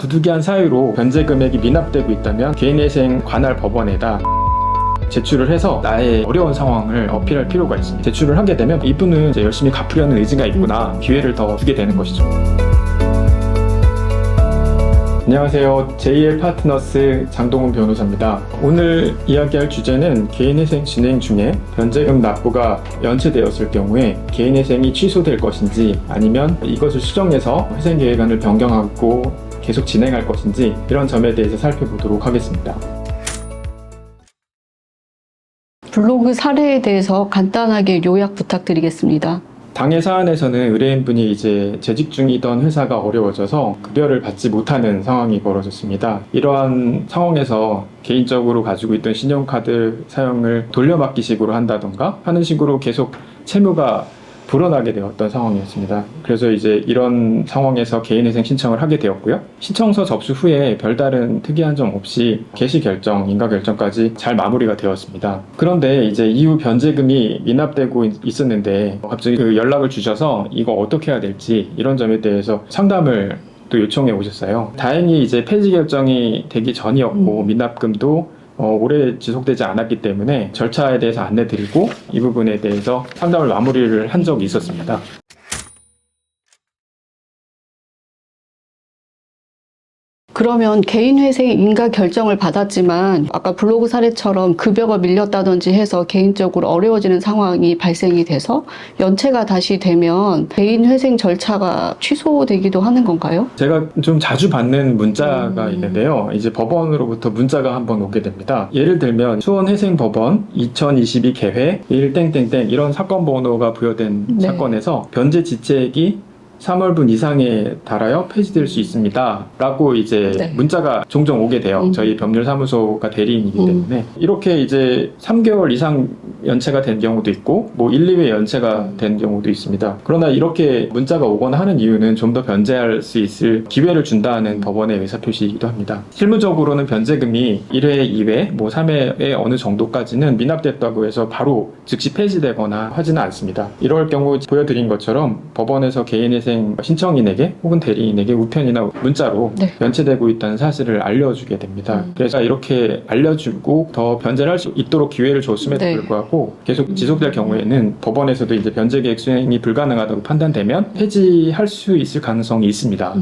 부득이한 사유로 변제 금액이 미납되고 있다면 개인회생 관할 법원에다 제출을 해서 나의 어려운 상황을 어필할 필요가 있습니다. 제출을 하게 되면 이분은 이제 열심히 갚으려는 의지가 있구나, 기회를 더 주게 되는 것이죠. 안녕하세요. JL 파트너스 장동훈 변호사입니다. 오늘 이야기할 주제는 개인회생 진행 중에 변제금 납부가 연체되었을 경우에 개인회생이 취소될 것인지 아니면 이것을 수정해서 회생계획안을 변경하고 계속 진행할 것인지 이런 점에 대해서 살펴보도록 하겠습니다. 블로그 사례에 대해서 간단하게 요약 부탁드리겠습니다. 당해 사안에서는 의뢰인분이 이제 재직 중이던 회사가 어려워져서 급여를 받지 못하는 상황이 벌어졌습니다. 이러한 상황에서 개인적으로 가지고 있던 신용카드 사용을 돌려받기식으로 한다던가 하는 식으로 계속 채무가 불어나게 되었던 상황이었습니다. 그래서 이제 이런 상황에서 개인회생 신청을 하게 되었고요. 신청서 접수 후에 별다른 특이한 점 없이 개시 결정, 인가 결정까지 잘 마무리가 되었습니다. 그런데 이제 이후 변제금이 미납되고 있었는데 갑자기 그 연락을 주셔서 이거 어떻게 해야 될지 이런 점에 대해서 상담을 또 요청해 오셨어요. 다행히 이제 폐지 결정이 되기 전이었고 미납금도 오래 지속되지 않았기 때문에 절차에 대해서 안내드리고 이 부분에 대해서 상담을 마무리를 한 적이 있었습니다. 그러면 개인회생 인가 결정을 받았지만 아까 블로그 사례처럼 급여가 밀렸다든지 해서 개인적으로 어려워지는 상황이 발생이 돼서 연체가 다시 되면 개인회생 절차가 취소되기도 하는 건가요? 제가 좀 자주 받는 문자가 있는데요. 이제 법원으로부터 문자가 한번 오게 됩니다. 예를 들면 수원회생법원 2022 개회 1땡땡땡 이런 사건 번호가 부여된 사건에서 변제 지체액이 3월분 이상에 달하여 폐지될 수 있습니다 라고 이제 문자가 종종 오게 돼요. 저희 법률사무소가 대리인이기 때문에 이렇게 이제 3개월 이상 연체가 된 경우도 있고 뭐 1, 2회 연체가 된 경우도 있습니다. 그러나 이렇게 문자가 오거나 하는 이유는 좀 더 변제할 수 있을 기회를 준다는 법원의 의사표시이기도 합니다. 실무적으로는 변제금이 1회, 2회, 뭐 3회의 어느 정도까지는 미납됐다고 해서 바로 즉시 폐지되거나 하지는 않습니다. 이럴 경우 보여드린 것처럼 법원에서 개인회생 신청인에게 혹은 대리인에게 우편이나 문자로 연체되고 있다는 사실을 알려주게 됩니다. 그래서 이렇게 알려주고 더 변제를 할 수 있도록 기회를 줬음에도 불구하고 계속 지속될 경우에는 법원에서도 이제 변제 계획 수행이 불가능하다고 판단되면 폐지할 수 있을 가능성이 있습니다.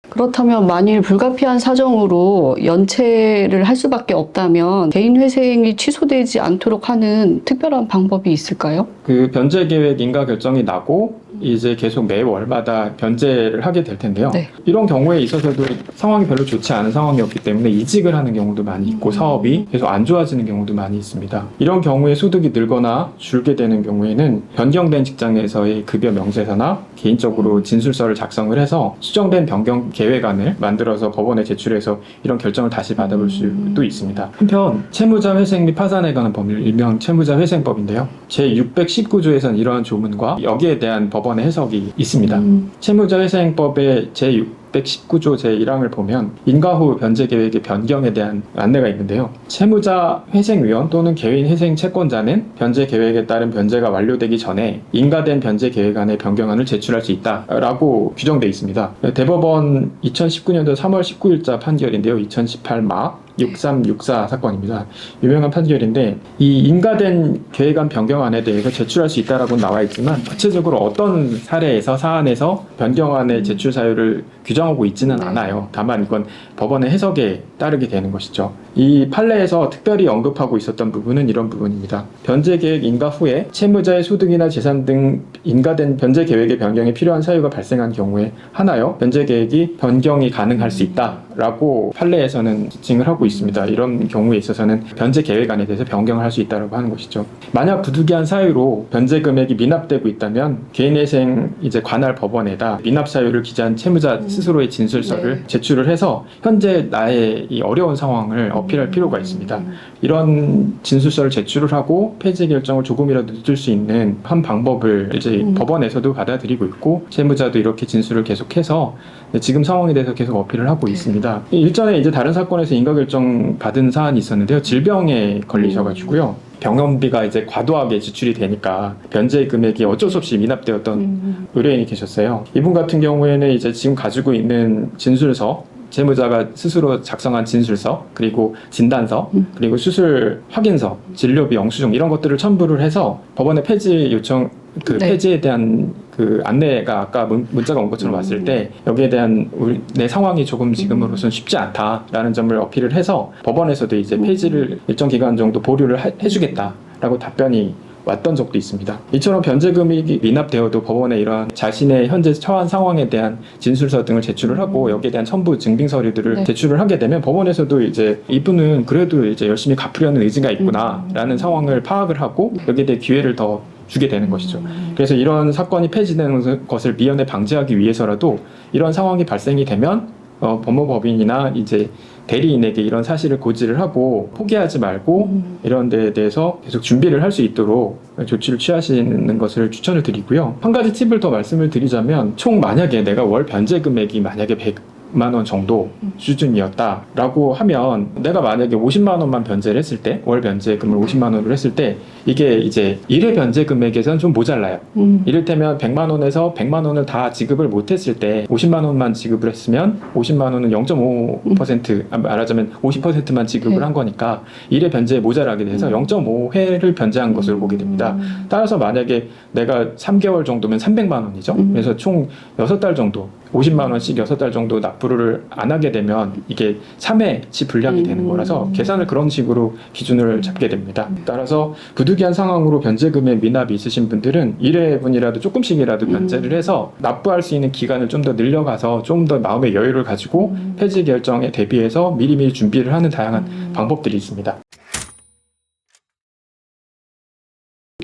그렇다면 만일 불가피한 사정으로 연체를 할 수밖에 없다면 개인회생이 취소되지 않도록 하는 특별한 방법이 있을까요? 그 변제 계획 인가 결정이 나고 이제 계속 매월마다 변제를 하게 될 텐데요. 이런 경우에 있어서도 상황이 별로 좋지 않은 상황이었기 때문에 이직을 하는 경우도 많이 있고 사업이 계속 안 좋아지는 경우도 많이 있습니다. 이런 경우에 소득이 늘거나 줄게 되는 경우에는 변경된 직장에서의 급여 명세서나 개인적으로 진술서를 작성을 해서 수정된 변경 계획안을 만들어서 법원에 제출해서 이런 결정을 다시 받아볼 수도 있습니다. 한편 채무자 회생 및 파산에 관한 법률 일명 채무자 회생법인데요. 제619조에서는 이러한 조문과 여기에 대한 법원의 해석이 있습니다. 채무자 회생법의 제619조 제1항을 보면 인가 후 변제 계획의 변경에 대한 안내가 있는데요. 채무자 회생위원 또는 개인 회생 채권자는 변제 계획에 따른 변제가 완료되기 전에 인가된 변제 계획안의 변경안을 제출할 수 있다라고 규정되어 있습니다. 대법원 2019년도 3월 19일자 판결인데요. 2018 막 6364 사건입니다. 유명한 판결인데 이 인가된 계획안 변경안에 대해서 제출할 수 있다라고 나와 있지만 구체적으로 어떤 사례에서 사안에서 변경안의 제출 사유를 규정하고 있지는 않아요. 다만 이건 법원의 해석에 따르게 되는 것이죠. 이 판례에서 특별히 언급하고 있었던 부분은 이런 부분입니다. 변제 계획 인가 후에 채무자의 소득이나 재산 등 인가된 변제 계획의 변경에 필요한 사유가 발생한 경우에 하나여 변제 계획이 변경이 가능할 수 있다라고 판례에서는 지칭을 하고 있습니다. 이런 경우에 있어서는 변제 계획안에 대해서 변경을 할 수 있다고 하는 것이죠. 만약 부득이한 사유로 변제 금액이 미납되고 있다면 개인회생 이제 관할 법원에다 미납 사유를 기재한 채무자 스스로의 진술서를 제출을 해서 현재 나의 이 어려운 상황을 어필할 필요가 있습니다. 이런 진술서를 제출을 하고 폐지 결정을 조금이라도 늦출 수 있는 한 방법을 이제 법원에서도 받아들이고 있고 채무자도 이렇게 진술을 계속해서 지금 상황에 대해서 계속 어필을 하고 있습니다. 일전에 이제 다른 사건에서 인가결정 받은 사안이 있었는데요. 질병에 걸리셔가지고요. 병원비가 이제 과도하게 지출이 되니까 변제 금액이 어쩔 수 없이 미납되었던 의뢰인이 계셨어요. 이분 같은 경우에는 이제 지금 가지고 있는 진술서, 채무자가 스스로 작성한 진술서, 그리고 진단서, 그리고 수술 확인서, 진료비 영수증 이런 것들을 첨부를 해서 법원에 폐지 요청, 네. 폐지에 대한 그 안내가 아까 문자가 온 것처럼 왔을 때 여기에 대한 내 상황이 조금 지금으로서는 쉽지 않다라는 점을 어필을 해서 법원에서도 이제 폐지를 일정 기간 정도 보류를 해주겠다라고 답변이 왔던 적도 있습니다. 이처럼 변제금이 미납되어도 법원에 이러한 자신의 현재 처한 상황에 대한 진술서 등을 제출을 하고 여기에 대한 첨부 증빙 서류들을, 네. 제출을 하게 되면 법원에서도 이제 이분은 그래도 이제 열심히 갚으려는 의지가 있구나라는 상황을 파악을 하고 여기에 대해 기회를 더 주게 되는 것이죠. 그래서 이런 사건이 폐지되는 것을 미연에 방지하기 위해서라도 이런 상황이 발생이 되면 법무법인이나 이제 대리인에게 이런 사실을 고지를 하고 포기하지 말고 이런 데에 대해서 계속 준비를 할 수 있도록 조치를 취하시는 것을 추천을 드리고요. 한 가지 팁을 더 말씀을 드리자면 총 만약에 내가 월 변제 금액이 만약에 100만 원 정도 수준이었다라고 하면 내가 만약에 50만 원만 변제를 했을 때 월 변제금을 50만 원으로 했을 때 이게 이제 1회 변제 금액에서는 좀 모자라요. 이를테면 100만 원에서 100만 원을 다 지급을 못했을 때 50만 원만 지급을 했으면 50만 원은 0.5% 말하자면 50%만 지급을, 네. 한 거니까 1회 변제에 모자라게 돼서 0.5회를 변제한 것으로 보게 됩니다. 따라서 만약에 내가 3개월 정도면 300만 원이죠. 그래서 총 6달 정도 50만 원씩 6달 정도 납부를 안 하게 되면 이게 3회치 분량이 되는 거라서 계산을 그런 식으로 기준을 잡게 됩니다. 따라서 부득이한 상황으로 변제금의 미납이 있으신 분들은 1회분이라도 조금씩이라도 변제를 해서 납부할 수 있는 기간을 좀 더 늘려가서 좀 더 마음의 여유를 가지고 폐지 결정에 대비해서 미리미리 준비를 하는 다양한 방법들이 있습니다.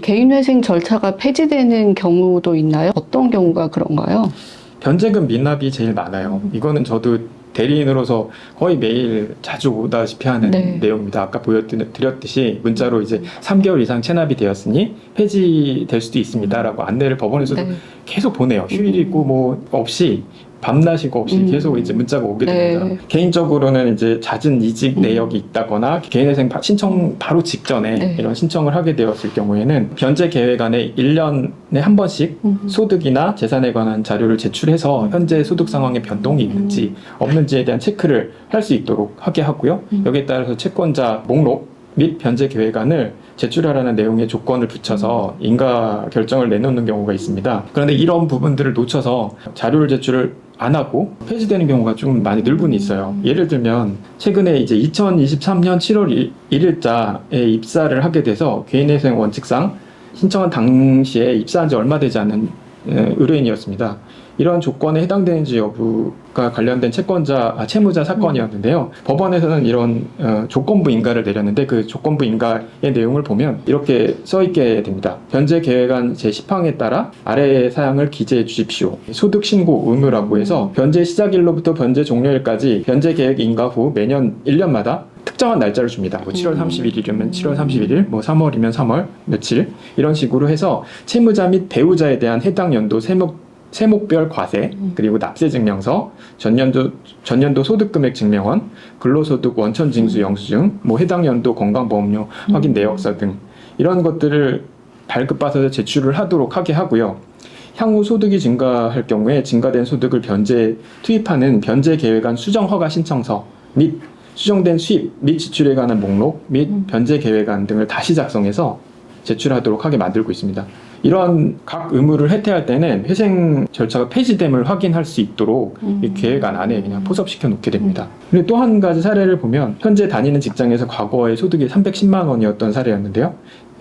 개인회생 절차가 폐지되는 경우도 있나요? 어떤 경우가 그런가요? 변제금 미납이 제일 많아요. 이거는 저도 대리인으로서 거의 매일 자주 오다시피 하는, 네. 내용입니다. 아까 보여드렸듯이 문자로 이제 3개월 이상 체납이 되었으니 폐지될 수도 있습니다라고 안내를 법원에서도, 네. 계속 보내요. 휴일이고 뭐 없이 밤낮이고 없이 계속 이제 문자가 오게 됩니다. 네. 개인적으로는 이제 잦은 이직 내역이 있다거나 개인회생 신청 바로 직전에, 네. 이런 신청을 하게 되었을 경우에는 변제 계획 안에 1년에 한 번씩 소득이나 재산에 관한 자료를 제출해서 현재 소득 상황에 변동이 있는지 없는지에 대한 체크를 할 수 있도록 하게 하고요. 여기에 따라서 채권자 목록 및 변제 계획안을 제출하라는 내용의 조건을 붙여서 인가 결정을 내놓는 경우가 있습니다. 그런데 이런 부분들을 놓쳐서 자료를 제출을 안 하고 폐지되는 경우가 좀 많이 늘고는 있어요. 예를 들면 최근에 이제 2023년 7월 1일자에 입사를 하게 돼서 개인회생 원칙상 신청한 당시에 입사한 지 얼마 되지 않은 의뢰인이었습니다. 이런 조건에 해당되는지 여부가 관련된 채무자 사건이었는데요. 법원에서는 이런 조건부 인가를 내렸는데 그 조건부 인가의 내용을 보면 이렇게 써있게 됩니다. 변제 계획안 제10항에 따라 아래의 사항을 기재해 주십시오. 소득 신고 의무라고 해서 변제 시작일로부터 변제 종료일까지 변제 계획 인가 후 매년 1년마다 특정한 날짜를 줍니다. 뭐 7월 31일이면 7월 31일, 뭐 3월이면 3월 며칠 이런 식으로 해서 채무자 및 배우자에 대한 해당 연도 세목별 과세, 그리고 납세 증명서, 전년도 소득금액 증명원, 근로소득 원천징수 영수증, 뭐 해당 연도 건강보험료 확인 내역서 등 이런 것들을 발급받아서 제출을 하도록 하게 하고요. 향후 소득이 증가할 경우에 증가된 소득을 투입하는 변제 계획안 수정 허가 신청서 및 수정된 수입 및 지출에 관한 목록 및 변제 계획안 등을 다시 작성해서 제출하도록 하게 만들고 있습니다. 이런 각 의무를 해태할 때는 회생 절차가 폐지됨을 확인할 수 있도록 이 계획안 안에 그냥 포섭시켜 놓게 됩니다. 그리고 또 한 가지 사례를 보면 현재 다니는 직장에서 과거에 소득이 310만 원이었던 사례였는데요.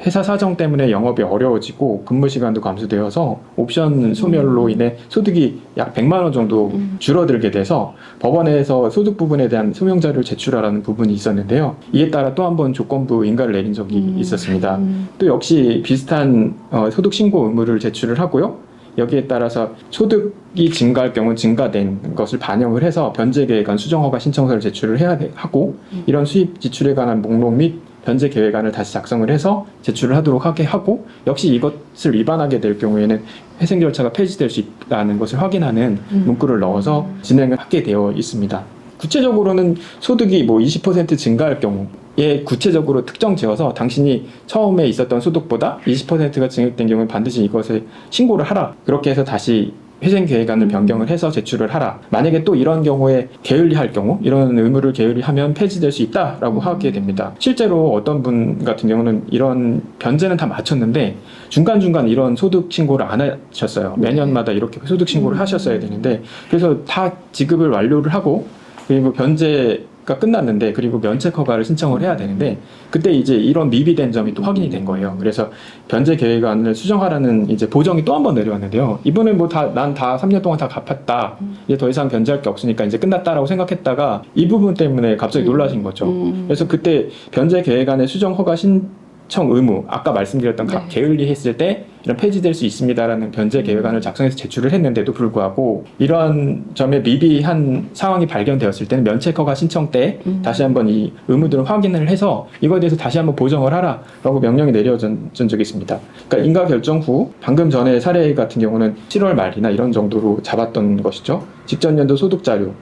회사 사정 때문에 영업이 어려워지고 근무 시간도 감소되어서 옵션 소멸로 인해 소득이 약 100만 원 정도 줄어들게 돼서 법원에서 소득 부분에 대한 소명 자료를 제출하라는 부분이 있었는데요. 이에 따라 또 한 번 조건부 인가를 내린 적이 있었습니다. 또 역시 비슷한 소득 신고 의무를 제출을 하고요. 여기에 따라서 소득이 증가할 경우 증가된 것을 반영을 해서 변제 계획안 수정 허가 신청서를 제출을 해야 하고 이런 수입 지출에 관한 목록 및 변제 계획안을 다시 작성을 해서 제출을 하도록 하게 하고 역시 이것을 위반하게 될 경우에는 회생 절차가 폐지될 수 있다는 것을 확인하는 문구를 넣어서 진행을 하게 되어 있습니다. 구체적으로는 소득이 뭐 20% 증가할 경우 에 구체적으로 특정 지어서 당신이 처음에 있었던 소득보다 20%가 증액된 경우에 반드시 이것을 신고를 하라. 그렇게 해서 다시 회생계획안을 변경을 해서 제출을 하라. 만약에 또 이런 경우에 게을리할 경우, 이런 의무를 게을리하면 폐지될 수 있다라고 하게 됩니다. 실제로 어떤 분 같은 경우는 이런 변제는 다 마쳤는데 중간중간 이런 소득 신고를 안 하셨어요. 매년마다 이렇게 소득 신고를 하셨어야 되는데, 그래서 다 지급을 완료를 하고 그리고 변제가 끝났는데, 그리고 면책 허가를 신청을 해야 되는데, 그때 이제 이런 미비된 점이 또 확인이 된 거예요. 그래서 변제 계획안을 수정하라는 이제 보정이 또 한 번 내려왔는데요. 이분은 뭐 난 다 3년 동안 다 갚았다. 이제 더 이상 변제할 게 없으니까 이제 끝났다라고 생각했다가 이 부분 때문에 갑자기 놀라신 거죠. 그래서 그때 변제 계획안의 수정 허가 신청 의무, 아까 말씀드렸던 게을리했을 때 이런 폐지될 수 있습니다라는 변제 계획안을 작성해서 제출을 했는데도 불구하고 이런 점에 미비한 상황이 발견되었을 때는 면책허가 신청 때 다시 한번 이 의무들을 확인을 해서 이거에 대해서 다시 한번 보정을 하라라고 명령이 내려진 적이 있습니다. 그러니까 인가 결정 후 방금 전에 사례 같은 경우는 7월 말이나 이런 정도로 잡았던 것이죠. 직전 연도 소득 자료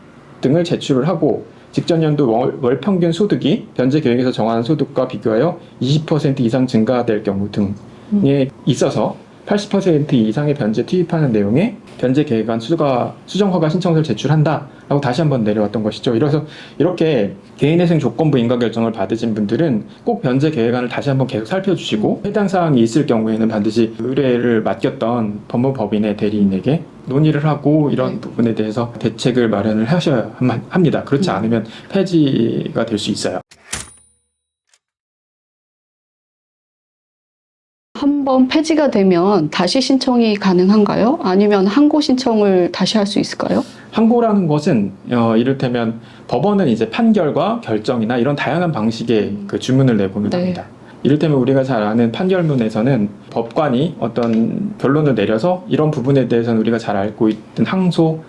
등을 제출을 하고 직전 연도 월 평균 소득이 변제 계획에서 정한 소득과 비교하여 20% 이상 증가될 경우 등에 있어서 80% 이상의 변제 투입하는 내용의 변제 계획안 수정 허가 신청서를 제출한다라고 다시 한번 내려왔던 것이죠. 이래서 이렇게 개인회생 조건부 인가 결정을 받으신 분들은 꼭 변제 계획안을 다시 한번 계속 살펴주시고 해당 사항이 있을 경우에는 반드시 의뢰를 맡겼던 법무법인의 대리인에게 논의를 하고 이런 부분에 대해서 대책을 마련을 하셔야 합니다. 그렇지 않으면 폐지가 될 수 있어요. 한번 폐지가 되면 다시 신청이 가능한가요? 아니면 항고 신청을 다시 할 수 있을까요? 항고라는 것은 이를테면 법원은 이제 판결과 결정이나 이런 다양한 방식의 그 주문을 내보는 겁니다. 이를테면 우리가 잘 아는 판결문에서는 법관이 어떤 결론을 내려서 이런 부분에 대해서는 우리가 잘 알고 있던 항소,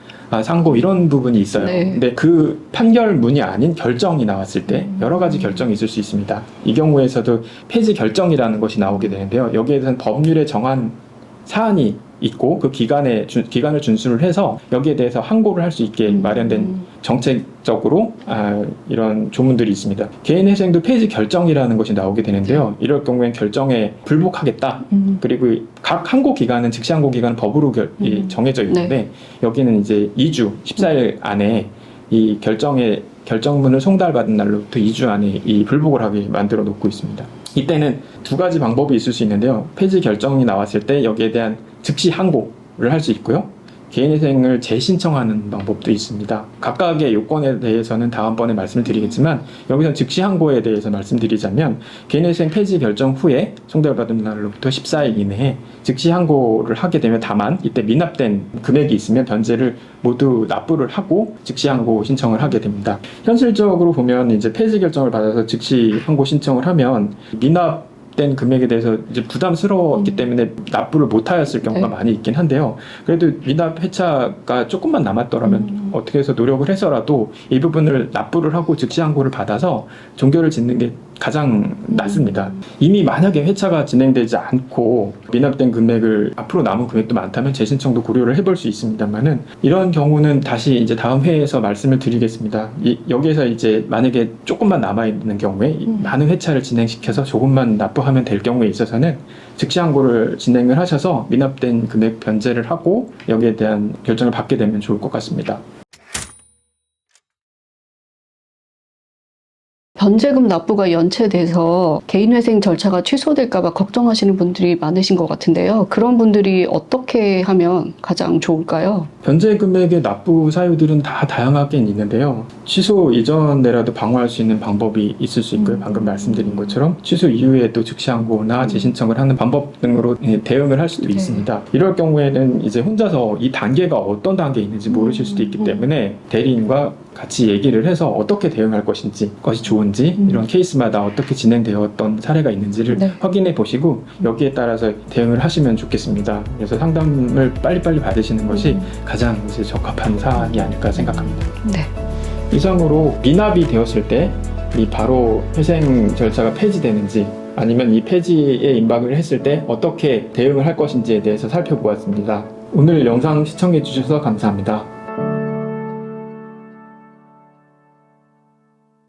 상고 이런 부분이 있어요. 근데 그 판결문이 아닌 결정이 나왔을 때 여러 가지 결정이 있을 수 있습니다. 이 경우에서도 폐지 결정이라는 것이 나오게 되는데요. 여기에 대해서는 법률에 정한 사안이 있고 그 기간을 준수를 해서 여기에 대해서 항고를 할 수 있게 마련된 정책적으로 이런 조문들이 있습니다. 개인회생도 폐지 결정이라는 것이 나오게 되는데요. 이럴 경우엔 결정에 불복하겠다. 그리고 각 항고 기간은 즉시 항고 기간은 법으로 정해져 있는데 여기는 이제 2주 14일 안에 이 결정문을 송달받은 날로부터 2주 안에 이 불복을 하게 만들어 놓고 있습니다. 이때는 두 가지 방법이 있을 수 있는데요. 폐지 결정이 나왔을 때 여기에 대한 즉시 항고를 할 수 있고요. 개인회생을 재신청하는 방법도 있습니다. 각각의 요건에 대해서는 다음번에 말씀을 드리겠지만 여기서 즉시 항고에 대해서 말씀드리자면 개인회생 폐지 결정 후에 송달받은 날로부터 14일 이내에 즉시 항고를 하게 되면 다만 이때 미납된 금액이 있으면 변제를 모두 납부를 하고 즉시 항고 신청을 하게 됩니다. 현실적으로 보면 이제 폐지 결정을 받아서 즉시 항고 신청을 하면 미납된 금액에 대해서 이제 부담스러웠기 때문에 납부를 못하였을 경우가 많이 있긴 한데요. 그래도 미납 회차가 조금만 남았더라면 어떻게 해서 노력을 해서라도 이 부분을 납부를 하고 즉시 항고를 받아서 종결을 짓는 게 가장 낫습니다. 이미 만약에 회차가 진행되지 않고 미납된 금액을 앞으로 남은 금액도 많다면 재신청도 고려를 해볼 수 있습니다만은 이런 경우는 다시 이제 다음 회에서 말씀을 드리겠습니다. 여기에서 이제 만약에 조금만 남아있는 경우에 많은 회차를 진행시켜서 조금만 납부하면 될 경우에 있어서는 즉시 항고를 진행을 하셔서 미납된 금액 변제를 하고 여기에 대한 결정을 받게 되면 좋을 것 같습니다. 변제금 납부가 연체돼서 개인회생 절차가 취소될까 봐 걱정하시는 분들이 많으신 것 같은데요. 그런 분들이 어떻게 하면 가장 좋을까요? 변제 금액의 납부 사유들은 다 다양하게 있는데요. 취소 이전에라도 방어할 수 있는 방법이 있을 수 있고요. 방금 말씀드린 것처럼 취소 이후에도 즉시 항고나 재신청을 하는 방법 등으로 대응을 할 수도 있습니다. 이럴 경우에는 이제 혼자서 이 단계가 어떤 단계에 있는지 모르실 수도 있기 때문에 대리인과 같이 얘기를 해서 어떻게 대응할 것인지, 것이 좋은지, 이런 케이스마다 어떻게 진행되었던 사례가 있는지를 확인해 보시고 여기에 따라서 대응을 하시면 좋겠습니다. 그래서 상담을 빨리빨리 받으시는 것이 가장 이제 적합한 사안이 아닐까 생각합니다. 이상으로 미납이 되었을 때 이 바로 회생 절차가 폐지되는지 아니면 이 폐지에 임박을 했을 때 어떻게 대응을 할 것인지에 대해서 살펴보았습니다. 오늘 영상 시청해 주셔서 감사합니다.